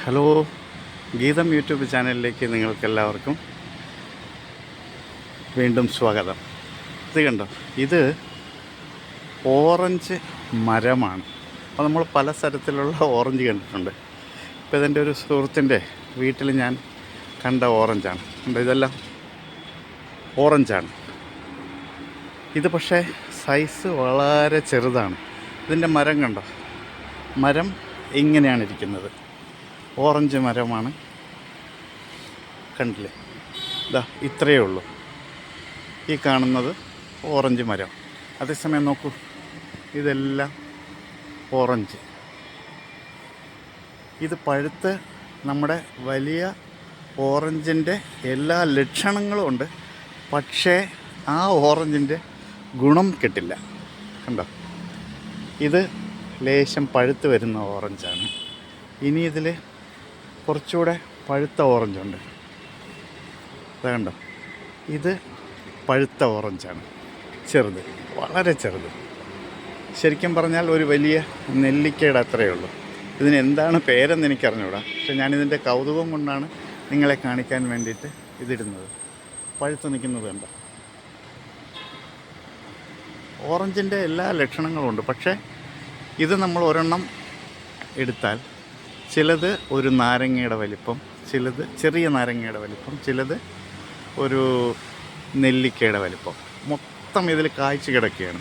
Hello, ഗീതം YouTube ചാനലിലേക്ക് നിങ്ങൾക്കെല്ലാവർക്കും വീണ്ടും സ്വാഗതം. ഇത് കണ്ടോ, ഇത് ഓറഞ്ച് മരമാണ്. അപ്പോൾ നമ്മൾ പല തരത്തിലുള്ള ഓറഞ്ച് കണ്ടിട്ടുണ്ട്. ഇപ്പോൾ ഇതെൻ്റെ ഒരു സുഹൃത്തിൻ്റെ വീട്ടിൽ ഞാൻ കണ്ട ഓറഞ്ചാണ്. കണ്ടോ, ഇതെല്ലാം ഓറഞ്ചാണ്. ഇത് പക്ഷേ സൈസ് വളരെ ചെറുതാണ്. ഇതിൻ്റെ മരം കണ്ടോ, മരം ഇങ്ങനെയാണ് ഇരിക്കുന്നത്. ഓറഞ്ച് മരമാണ്, കണ്ടില്ലേ? ഇതാ ഇത്രയേ ഉള്ളൂ ഈ കാണുന്നത് ഓറഞ്ച് മരം. അതേസമയം നോക്കൂ, ഇതെല്ലാം ഓറഞ്ച്. ഇത് പഴുത്ത് നമ്മുടെ വലിയ ഓറഞ്ചിൻ്റെ എല്ലാ ലക്ഷണങ്ങളും ഉണ്ട്. പക്ഷേ ആ ഓറഞ്ചിൻ്റെ ഗുണം കിട്ടില്ല. കണ്ടോ, ഇത് ലേശം പഴുത്ത് വരുന്ന ഓറഞ്ചാണ്. ഇനി ഇതിൽ കുറച്ചുകൂടെ പഴുത്ത ഓറഞ്ചുണ്ട്. അത് കണ്ടോ, ഇത് പഴുത്ത ഓറഞ്ചാണ്, ചെറുത്, വളരെ ചെറുത്. ശരിക്കും പറഞ്ഞാൽ ഒരു വലിയ നെല്ലിക്കയുടെ അത്രയേ ഉള്ളൂ. ഇതിന് എന്താണ് പേരെന്ന് എനിക്കറിഞ്ഞൂടാ. പക്ഷെ ഞാനിതിൻ്റെ കൗതുകം കൊണ്ടാണ് നിങ്ങളെ കാണിക്കാൻ വേണ്ടിയിട്ട് ഇതിടുന്നത്. പഴുത്ത് നിൽക്കുന്നത് കണ്ടോ. ഓറഞ്ചിൻ്റെ എല്ലാ ലക്ഷണങ്ങളും ഉണ്ട്. പക്ഷേ ഇത് നമ്മൾ ഒരെണ്ണം എടുത്താൽ ചിലത് ഒരു നാരങ്ങയുടെ വലിപ്പം, ചിലത് ചെറിയ നാരങ്ങയുടെ വലിപ്പം, ചിലത് ഒരു നെല്ലിക്കയുടെ വലിപ്പം. മൊത്തം ഇതിൽ കായ്ച്ച് കിടക്കുകയാണ്.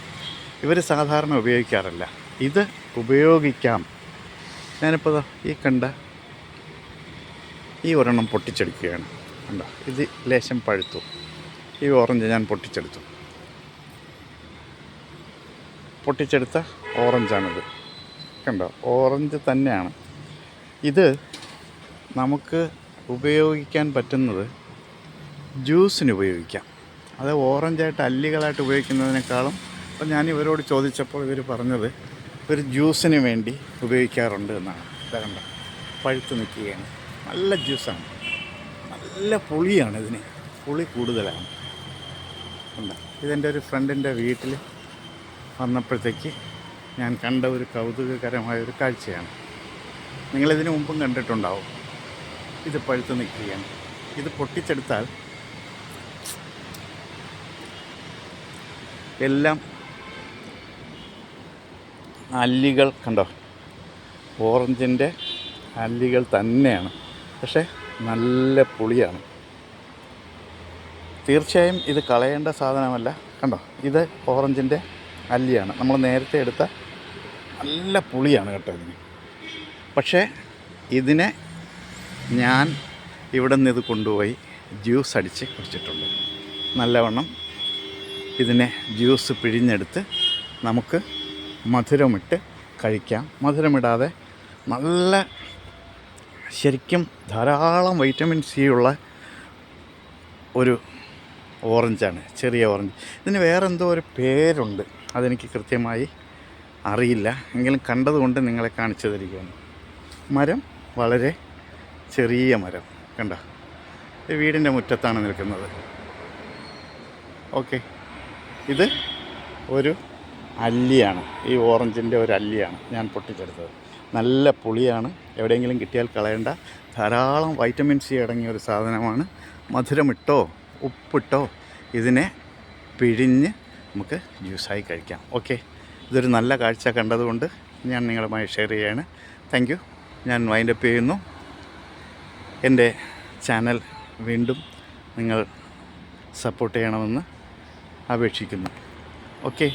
ഇവർ സാധാരണ ഉപയോഗിക്കാറില്ല. ഇത് ഉപയോഗിക്കാം. ഞാനിപ്പോൾ ഈ കണ്ട ഈ ഒരെണ്ണം പൊട്ടിച്ചെടുക്കുകയാണ്. കണ്ടോ, ഇത് ലേശം പഴുത്തു. ഈ ഓറഞ്ച് ഞാൻ പൊട്ടിച്ചെടുത്ത ഓറഞ്ചാണിത്. കണ്ടോ, ഓറഞ്ച് തന്നെയാണ്. ഇത് നമുക്ക് ഉപയോഗിക്കാൻ പറ്റുന്നത് ജ്യൂസിന് ഉപയോഗിക്കാം. അത് ഓറഞ്ചായിട്ട് അല്ലികളായിട്ട് ഉപയോഗിക്കുന്നതിനേക്കാളും, അപ്പോൾ ഞാൻ ഇവരോട് ചോദിച്ചപ്പോൾ ഇവർ പറഞ്ഞത് ഒരു ജ്യൂസിന് വേണ്ടി ഉപയോഗിക്കാറുണ്ട് എന്നാണ്. ഇതാ കണ്ടോ, പഴുത്ത് നിൽക്കുകയാണ്. നല്ല ജ്യൂസാണ്, നല്ല പുളിയാണ്. ഇതിന് പുളി കൂടുതലാണ്. കണ്ടോ, ഇതെൻ്റെ ഒരു ഫ്രണ്ടിൻ്റെ വീട്ടിൽ വന്നപ്പോഴത്തേക്ക് ഞാൻ കണ്ട ഒരു കൗതുകകരമായൊരു കാഴ്ചയാണ്. നിങ്ങളിതിനു മുമ്പും കണ്ടിട്ടുണ്ടാവും. ഇത് പഴുത്ത് നിൽക്കുകയാണ്. ഇത് പൊട്ടിച്ചെടുത്താൽ എല്ലാം അല്ലികൾ കണ്ടോ, ഓറഞ്ചിൻ്റെ അല്ലികൾ തന്നെയാണ്. പക്ഷേ നല്ല പുളിയാണ്. തീർച്ചയായും ഇത് കളയേണ്ട സാധനമല്ല. കണ്ടോ, ഇത് ഓറഞ്ചിൻ്റെ അല്ലിയാണ്. നമ്മൾ നേരത്തെ എടുത്ത നല്ല പുളിയാണ് കേട്ടോ ഇതിന്. പക്ഷേ ഇതിനെ ഞാൻ ഇവിടെ നിന്ന് ഇത് കൊണ്ടുപോയി ജ്യൂസ് അടിച്ച് കുടിച്ചിട്ടുണ്ട്. നല്ലവണ്ണം ഇതിനെ ജ്യൂസ് പിഴിഞ്ഞെടുത്ത് നമുക്ക് മധുരമിട്ട് കഴിക്കാം. മധുരമിടാതെ നല്ല ശരിക്കും ധാരാളം വൈറ്റമിൻ സി ഉള്ള ഒരു ഓറഞ്ചാണ്, ചെറിയ ഓറഞ്ച്. ഇതിന് വേറെന്തോ ഒരു പേരുണ്ട്, അതെനിക്ക് കൃത്യമായി അറിയില്ല. എങ്കിലും കണ്ടതുകൊണ്ട് നിങ്ങളെ കാണിച്ചു തരികയാണ്. മരം വളരെ ചെറിയ മരം. കണ്ടോ, വീടിൻ്റെ മുറ്റത്താണ് നിൽക്കുന്നത്. ഓക്കെ, ഇത് ഒരു അല്ലിയാണ്. ഈ ഓറഞ്ചിൻ്റെ ഒരു അല്ലിയാണ് ഞാൻ പൊട്ടിച്ചെടുത്തത്. നല്ല പുളിയാണ്. എവിടെയെങ്കിലും കിട്ടിയാൽ കളയേണ്ട ധാരാളം വൈറ്റമിൻ സി അടങ്ങിയ ഒരു സാധനമാണ്. മധുരമിട്ടോ ഉപ്പിട്ടോ ഇതിനെ പിഴിഞ്ഞ് നമുക്ക് ജ്യൂസായി കഴിക്കാം. ഓക്കെ, ഇതൊരു നല്ല കാഴ്ച കണ്ടതുകൊണ്ട് ഞാൻ നിങ്ങളുമായി ഷെയർ ചെയ്യുകയാണ്. Thank you. ഞാൻ വൈൻഡപ്പ് ചെയ്യുന്നു. എൻ്റെ ചാനൽ വീണ്ടും നിങ്ങൾ സപ്പോർട്ട് ചെയ്യണമെന്ന് അപേക്ഷിക്കുന്നു. ഓക്കെ.